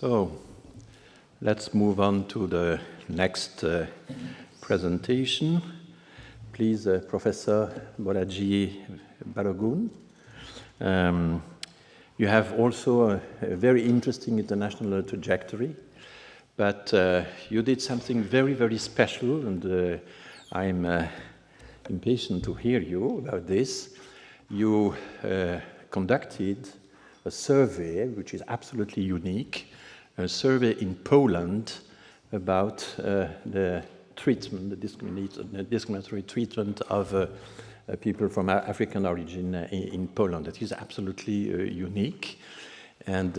So let's move on to the next presentation. Please, Professor Bolaji Balogun. You have also a very interesting international trajectory, but you did something very, very special, and I'm impatient to hear you about this. You conducted a survey, which is absolutely unique, a survey in Poland about the treatment, the discriminatory treatment of people from African origin in Poland. That is absolutely unique, and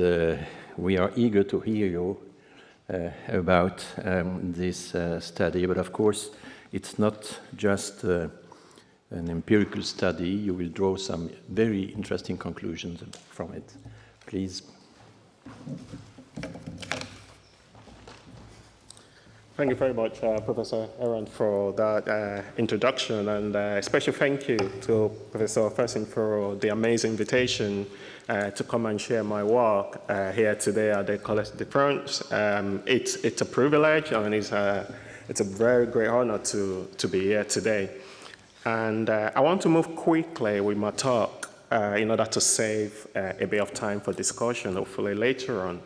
we are eager to hear you about this study. But of course, it's not just an empirical study. You will draw some very interesting conclusions from it. Please. Thank you very much, Professor Aaron, for that introduction, and a special thank you to Professor Fassin for the amazing invitation to come and share my work here today at the Collège de France. It's a privilege, and it's a very great honor to be here today. And I want to move quickly with my talk in order to save a bit of time for discussion, hopefully later on.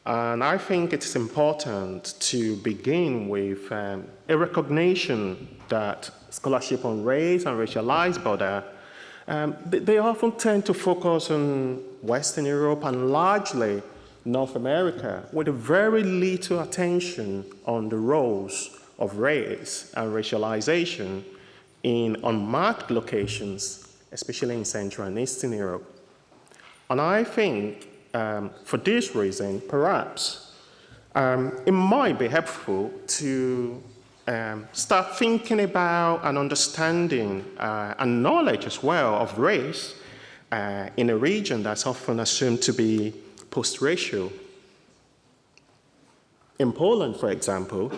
And I think it's important to begin with a recognition that scholarship on race and racialized border, they often tend to focus on Western Europe and largely North America, with very little attention on the roles of race and racialization in unmarked locations, especially in Central and Eastern Europe. And I think for this reason, perhaps, it might be helpful to start thinking about and understanding and knowledge as well of race in a region that's often assumed to be post-racial. In Poland, for example,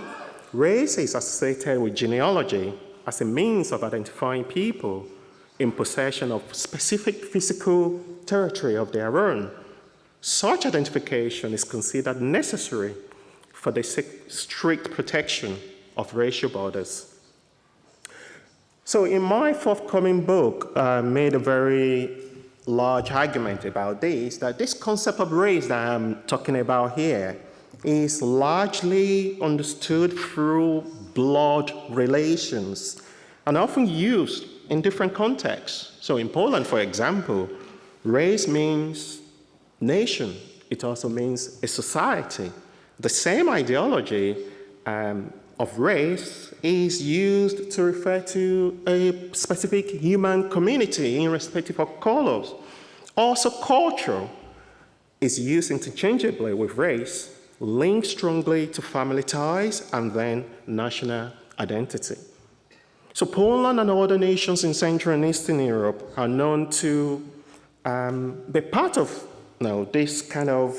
race is associated with genealogy as a means of identifying people in possession of specific physical territory of their own. Such identification is considered necessary for the strict protection of racial borders. So in my forthcoming book, I made a very large argument about this, that this concept of race that I'm talking about here is largely understood through blood relations and often used in different contexts. So in Poland, for example, race means nation. It also means a society. The same ideology of race is used to refer to a specific human community irrespective of colors. Also, culture is used interchangeably with race, linked strongly to family ties and then national identity. So Poland and other nations in Central and Eastern Europe are known to be part of this kind of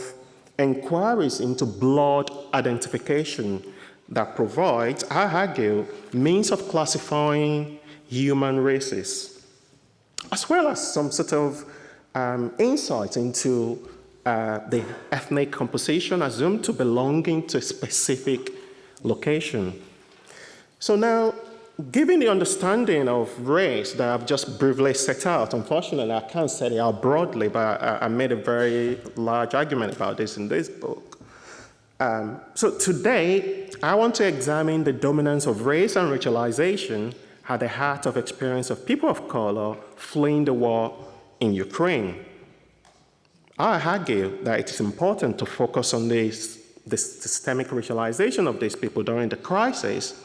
inquiries into blood identification that provides, I argue, means of classifying human races, as well as some sort of insight into the ethnic composition assumed to belonging to a specific location. So now, given the understanding of race that I've just briefly set out, unfortunately I can't set it out broadly, but I made a very large argument about this in this book. So today, I want to examine the dominance of race and racialization at the heart of experience of people of color fleeing the war in Ukraine. I argue that it is important to focus on this systemic racialization of these people during the crisis,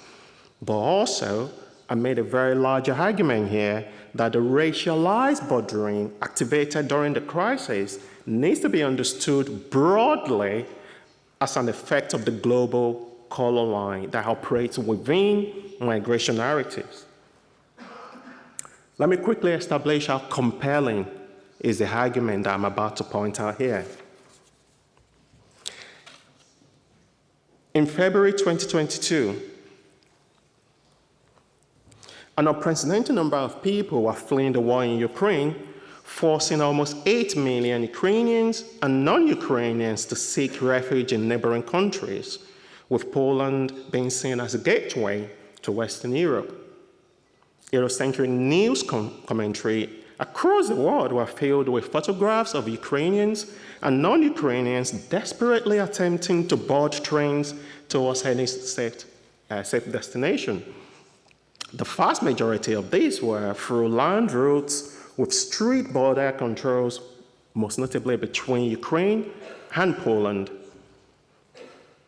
but also, I made a very large argument here that the racialized bordering activated during the crisis needs to be understood broadly as an effect of the global color line that operates within migration narratives. Let me quickly establish how compelling is the argument that I'm about to point out here. In February 2022, an unprecedented number of people were fleeing the war in Ukraine forcing almost 8 million Ukrainians and non-Ukrainians to seek refuge in neighboring countries, with Poland being seen as a gateway to Western Europe. Eurocentric news commentary across the world were filled with photographs of Ukrainians and non-Ukrainians desperately attempting to board trains towards any safe destination. The vast majority of these were through land routes with strict border controls, most notably between Ukraine and Poland.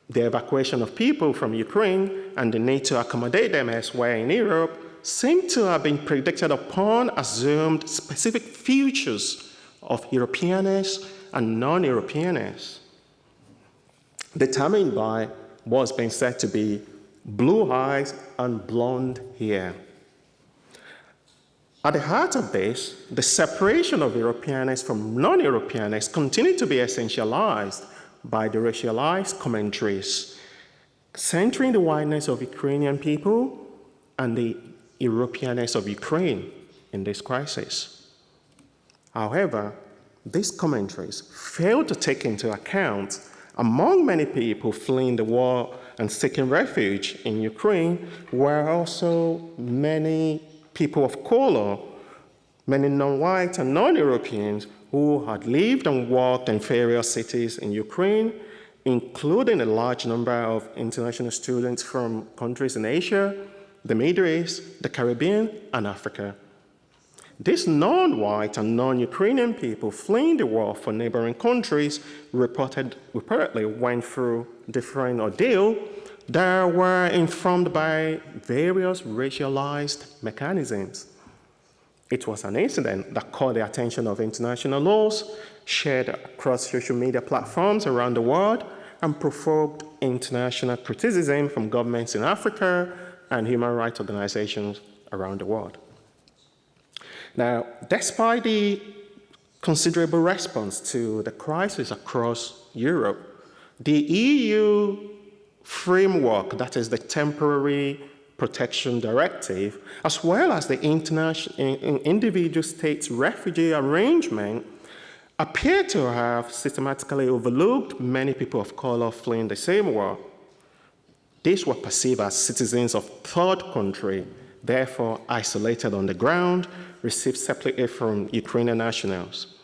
The evacuation of people from Ukraine and the need to accommodate them elsewhere in Europe seem to have been predicted upon assumed specific futures of Europeanness and non-Europeanness, determined by what's been said to be blue eyes and blonde hair. At the heart of this, the separation of Europeanness from non-Europeanness continued to be essentialized by the racialized commentaries, centering the whiteness of Ukrainian people and the Europeanness of Ukraine in this crisis. However, these commentaries failed to take into account, among many people fleeing the war and seeking refuge in Ukraine, were also many people of color, many non-white and non-Europeans who had lived and worked in various cities in Ukraine, including a large number of international students from countries in Asia, the Middle East, the Caribbean, and Africa. These non-white and non-Ukrainian people fleeing the war for neighboring countries reportedly went through different ordeals that were informed by various racialized mechanisms. It was an incident that caught the attention of international laws, shared across social media platforms around the world, and provoked international criticism from governments in Africa and human rights organizations around the world. Now, despite the considerable response to the crisis across Europe, the EU framework, that is the Temporary Protection Directive, as well as the individual states' refugee arrangement, appear to have systematically overlooked many people of color fleeing the same war. These were perceived as citizens of third country, therefore isolated on the ground, received separately from Ukrainian nationals.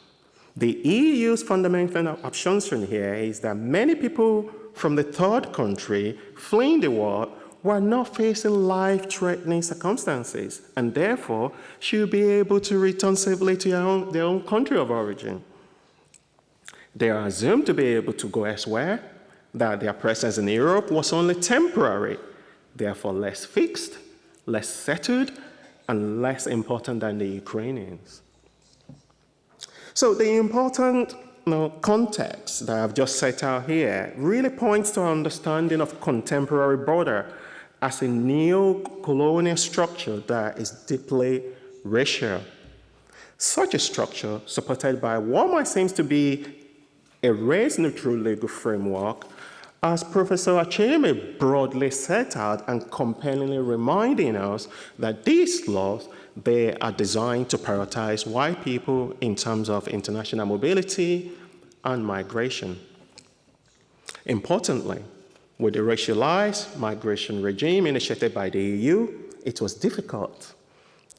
The EU's fundamental assumption here is that many people from the third country fleeing the war were not facing life-threatening circumstances and therefore should be able to return safely to their own country of origin. They are assumed to be able to go elsewhere, that their presence in Europe was only temporary, therefore less fixed, less settled, and less important than the Ukrainians. So the important context that I've just set out here really points to our understanding of contemporary border as a neo-colonial structure that is deeply racial. Such a structure, supported by what might seem to be a race-neutral legal framework, as Professor Acheme broadly set out and compellingly reminding us that these laws, they are designed to prioritize white people in terms of international mobility and migration. Importantly, with the racialized migration regime initiated by the EU, it was difficult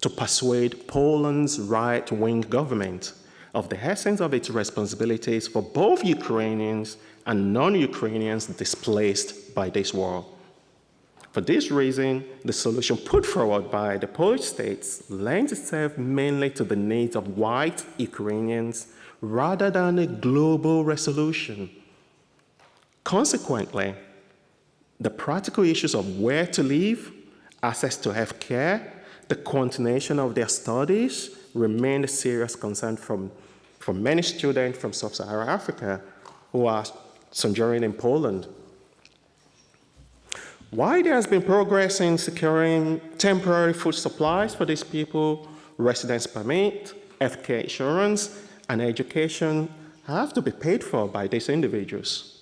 to persuade Poland's right-wing government of the essence of its responsibilities for both Ukrainians and non-Ukrainians displaced by this war. For this reason, the solution put forward by the Polish states lends itself mainly to the needs of white Ukrainians rather than a global resolution. Consequently, the practical issues of where to live, access to health care, the continuation of their studies remain a serious concern for many students from sub-Saharan Africa who are sojourning in Poland. While there has been progress in securing temporary food supplies for these people, residence permit, healthcare insurance, and education have to be paid for by these individuals.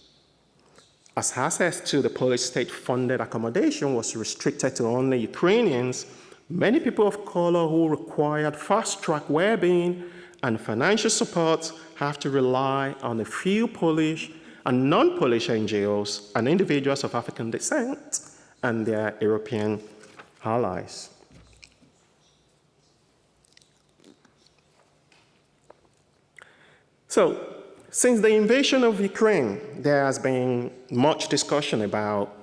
As access to the Polish state-funded accommodation was restricted to only Ukrainians, many people of color who required fast-track well-being and financial support have to rely on a few Polish and non-Polish NGOs and individuals of African descent and their European allies. So, since the invasion of Ukraine, there has been much discussion about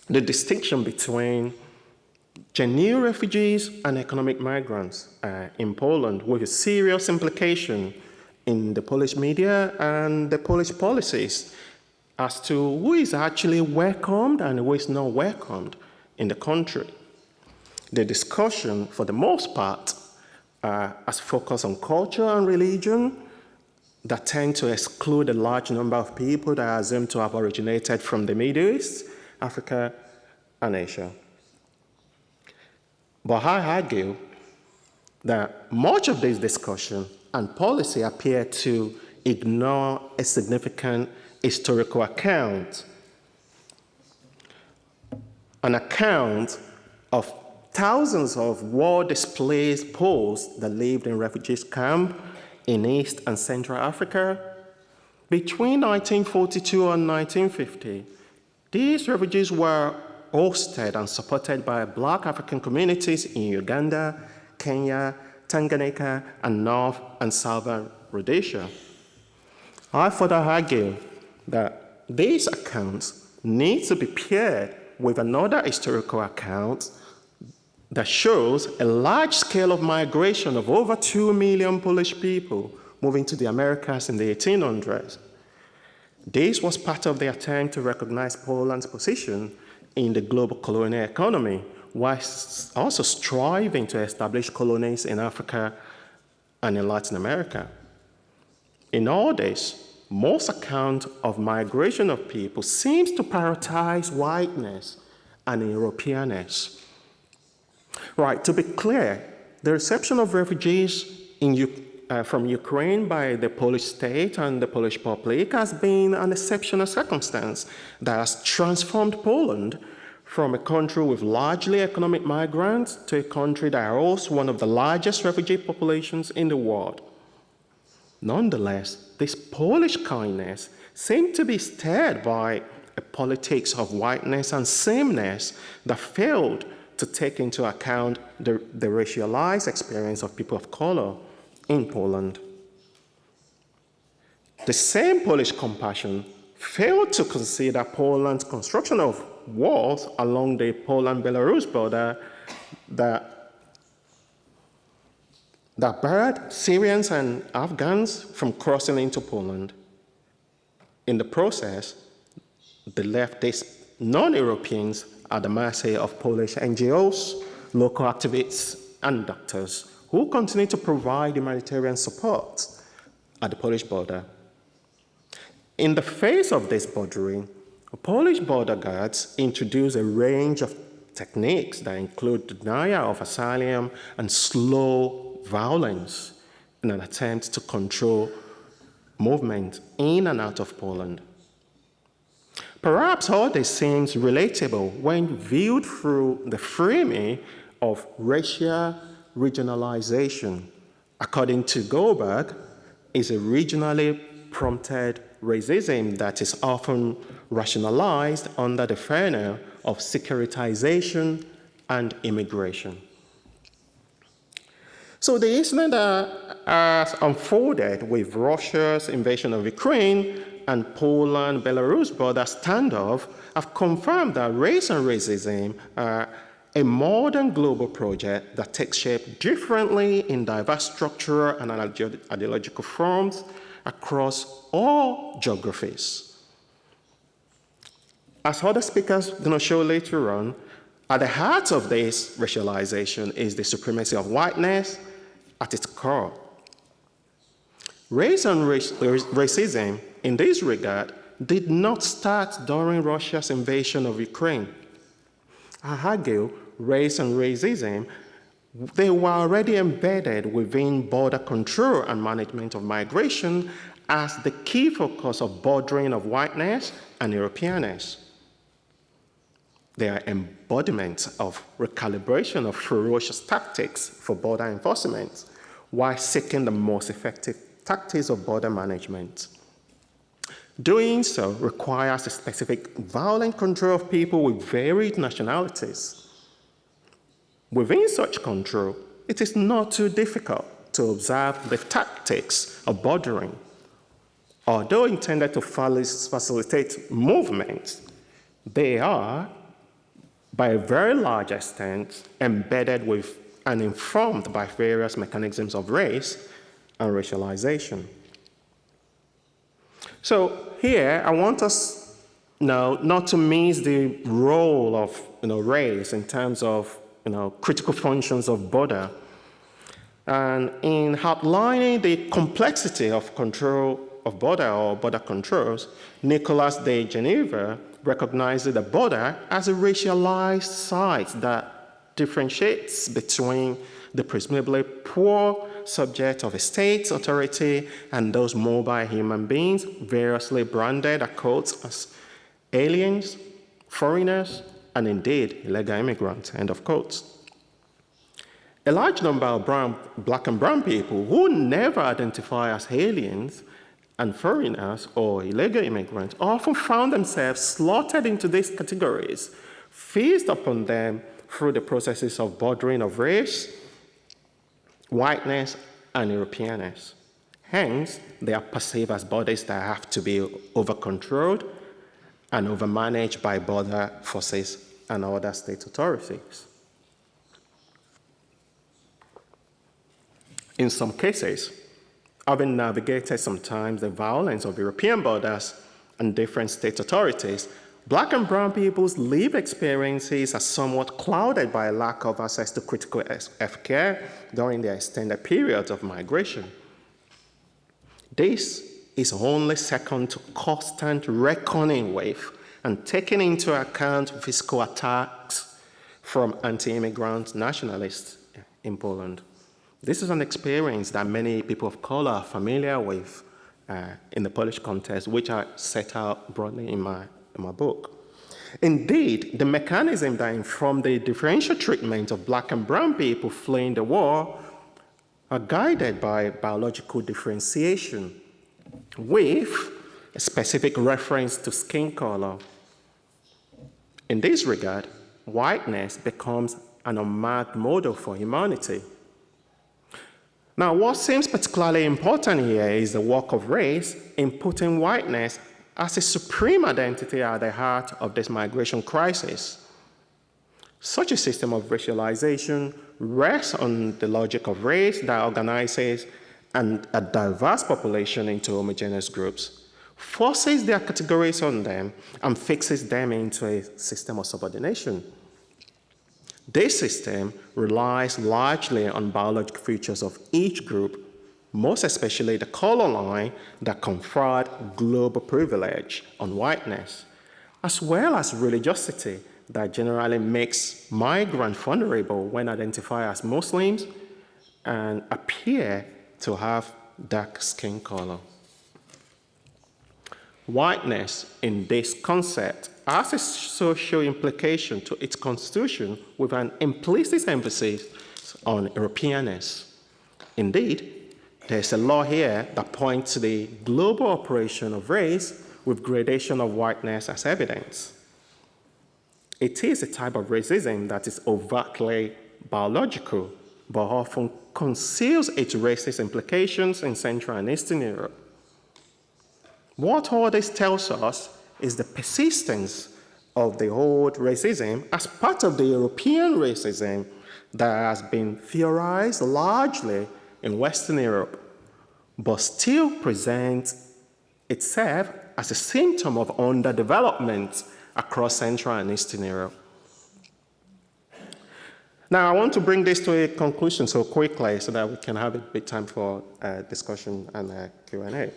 the distinction between genuine refugees and economic migrants in Poland, with a serious implication in the Polish media and the Polish policies as to who is actually welcomed and who is not welcomed in the country. The discussion, for the most part, has focused on culture and religion that tend to exclude a large number of people that are assumed to have originated from the Middle East, Africa, and Asia. But I argue that much of this discussion and policy appear to ignore a significant historical account, an account of thousands of war-displaced Poles that lived in refugee camps in East and Central Africa. Between 1942 and 1950, these refugees were hosted and supported by Black African communities in Uganda, Kenya, Tanganyika, and North and Southern Rhodesia. I further argue that these accounts need to be paired with another historical account that shows a large scale of migration of over 2 million Polish people moving to the Americas in the 1800s. This was part of the attempt to recognize Poland's position in the global colonial economy, whilst also striving to establish colonies in Africa and in Latin America. In all this, most account of migration of people seems to prioritize whiteness and Europeanness. Right, to be clear, the reception of refugees from Ukraine by the Polish state and the Polish public has been an exceptional circumstance that has transformed Poland from a country with largely economic migrants to a country that hosts one of the largest refugee populations in the world. Nonetheless, this Polish kindness seemed to be stirred by a politics of whiteness and sameness that failed to take into account the racialized experience of people of color in Poland. The same Polish compassion failed to consider Poland's construction of walls along the Poland-Belarus border that barred Syrians and Afghans from crossing into Poland. In the process, they left these non-Europeans at the mercy of Polish NGOs, local activists, and doctors who continue to provide humanitarian support at the Polish border. In the face of this bordering, Polish border guards introduced a range of techniques that include denial of asylum and slow violence in an attempt to control movement in and out of Poland. Perhaps all this seems relatable when viewed through the framing of racial regionalization. According to Goldberg, is a regionally prompted racism that is often rationalized under the banner of securitization and immigration. So the incident that has unfolded with Russia's invasion of Ukraine and Poland-Belarus border standoff have confirmed that race and racism are a modern global project that takes shape differently in diverse structural and ideological forms across all geographies. As other speakers are going to show later on, at the heart of this racialization is the supremacy of whiteness at its core. Race and racism in this regard did not start during Russia's invasion of Ukraine. I argue race and racism, they were already embedded within border control and management of migration as the key focus of bordering of whiteness and Europeanness. They are embodiments of recalibration of ferocious tactics for border enforcement, while seeking the most effective tactics of border management. Doing so requires a specific violent control of people with varied nationalities. Within such control, it is not too difficult to observe the tactics of bordering. Although intended to facilitate movement, they are, by a very large extent, embedded with and informed by various mechanisms of race and racialization. So here, I want us now not to miss the role of race in terms of critical functions of border. And in outlining the complexity of control of border or border controls, Nicolas de Geneva recognizes the border as a racialized site that differentiates between the presumably poor subject of a state authority and those mobile human beings variously branded as aliens, foreigners, and indeed illegal immigrants, end of quotes. A large number of black and brown people who never identify as aliens and foreigners or illegal immigrants often found themselves slotted into these categories, feasted upon them through the processes of bordering of race, whiteness, and Europeanness. Hence, they are perceived as bodies that have to be over-controlled and over-managed by border forces and other state authorities. In some cases, having navigated sometimes the violence of European borders and different state authorities, black and brown people's lived experiences are somewhat clouded by a lack of access to critical health care during their extended periods of migration. This is only second to constant reckoning with and taking into account physical attacks from anti-immigrant nationalists in Poland. This is an experience that many people of color are familiar with in the Polish context, which I set out broadly in my book. Indeed, the mechanism that informed the differential treatment of black and brown people fleeing the war are guided by biological differentiation with a specific reference to skin color. In this regard, whiteness becomes an unmarked model for humanity. Now, what seems particularly important here is the work of race in putting whiteness as a supreme identity at the heart of this migration crisis. Such a system of racialization rests on the logic of race that organizes a diverse population into homogeneous groups, forces their categories on them, and fixes them into a system of subordination. This system relies largely on biological features of each group, most especially the color line that conferred global privilege on whiteness, as well as religiosity that generally makes migrants vulnerable when identified as Muslims and appear to have dark skin color. Whiteness in this concept has a social implication to its constitution with an implicit emphasis on Europeanness. Indeed, there's a law here that points to the global operation of race with gradation of whiteness as evidence. It is a type of racism that is overtly biological, but often conceals its racist implications in Central and Eastern Europe. What all this tells us is the persistence of the old racism as part of the European racism that has been theorized largely in Western Europe, but still presents itself as a symptom of underdevelopment across Central and Eastern Europe. Now, I want to bring this to a conclusion so quickly so that we can have a bit time for discussion and Q&A.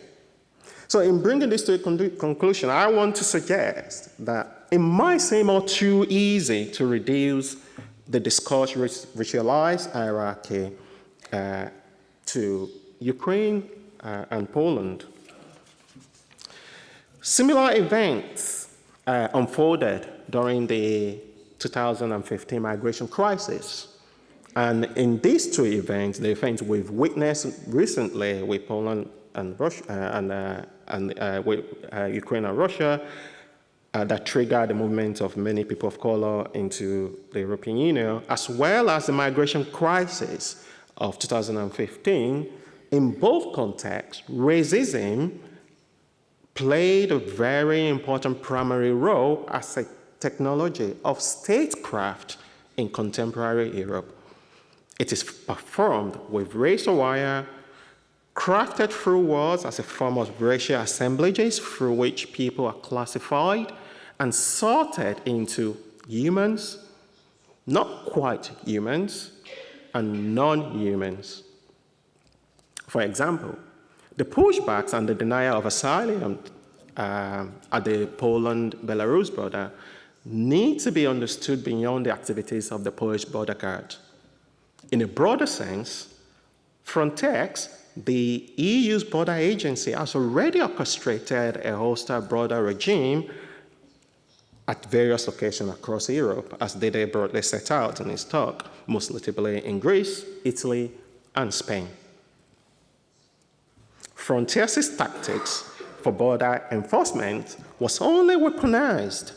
So in bringing this to a conclusion, I want to suggest that it might seem all too easy to reduce the discourse racialized hierarchy to Ukraine and Poland. Similar events unfolded during the 2015 migration crisis And in these two events, the events we've witnessed recently with Poland and Russia, with Ukraine and Russia, that triggered the movement of many people of color into the European Union, as well as the migration crisis of 2015, in both contexts, racism played a very important primary role as a technology of statecraft in contemporary Europe. It is performed with razor wire, crafted through walls as a form of racial assemblages through which people are classified and sorted into humans, not quite humans, and non-humans. For example, the pushbacks and the denial of asylum at the Poland-Belarus border need to be understood beyond the activities of the Polish border guard. In a broader sense, Frontex, the EU's border agency, has already orchestrated a hostile border regime at various locations across Europe, as Didier broadly set out in his talk, most notably in Greece, Italy, and Spain. Frontex's tactics for border enforcement was only weaponized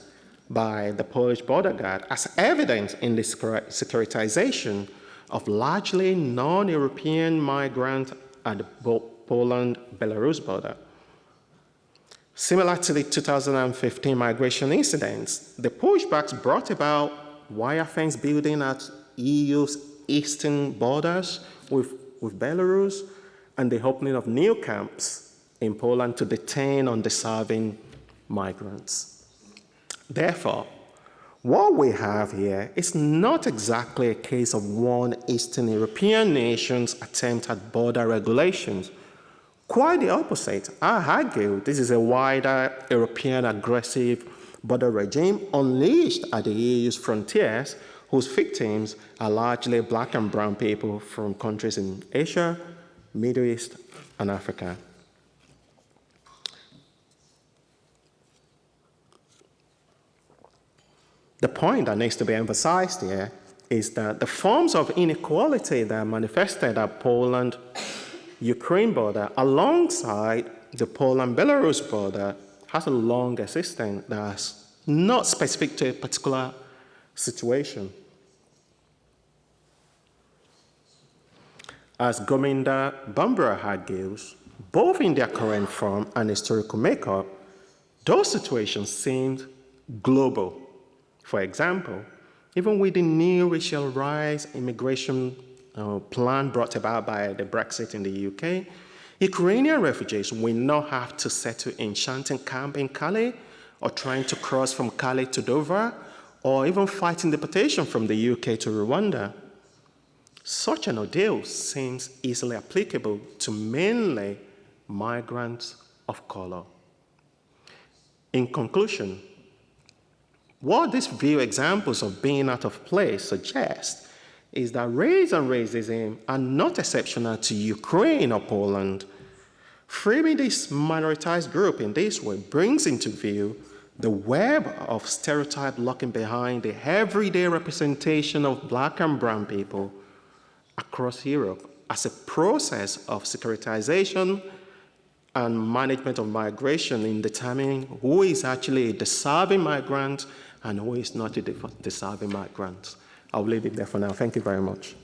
by the Polish border guard, as evident in the securitization of largely non-European migrants at the Poland-Belarus border. Similar to the 2015 migration incidents, the pushbacks brought about wire fence building at EU's eastern borders with Belarus and the opening of new camps in Poland to detain undeserving migrants. Therefore, what we have here is not exactly a case of one Eastern European nation's attempt at border regulations. Quite the opposite. I argue this is a wider European aggressive border regime unleashed at the EU's frontiers, whose victims are largely black and brown people from countries in Asia, Middle East, and Africa. The point that needs to be emphasized here is that the forms of inequality that manifested at Poland-Ukraine border alongside the Poland-Belarus border has a long existence that's not specific to a particular situation. As Gominda Bambara argues, both in their current form and historical makeup, those situations seemed global. For example, even with the new racial rights immigration plan brought about by the Brexit in the UK, Ukrainian refugees will not have to settle in shanty camp in Calais, or trying to cross from Calais to Dover, or even fighting deportation from the UK to Rwanda. Such an ordeal seems easily applicable to mainly migrants of color. In conclusion, what these few examples of being out of place suggest is that race and racism are not exceptional to Ukraine or Poland. Framing this minoritized group in this way brings into view the web of stereotype lurking behind the everyday representation of black and brown people across Europe as a process of securitization and management of migration in determining who is actually a deserving migrant and who is not a deserving migrant. I'll leave it there for now. Thank you very much.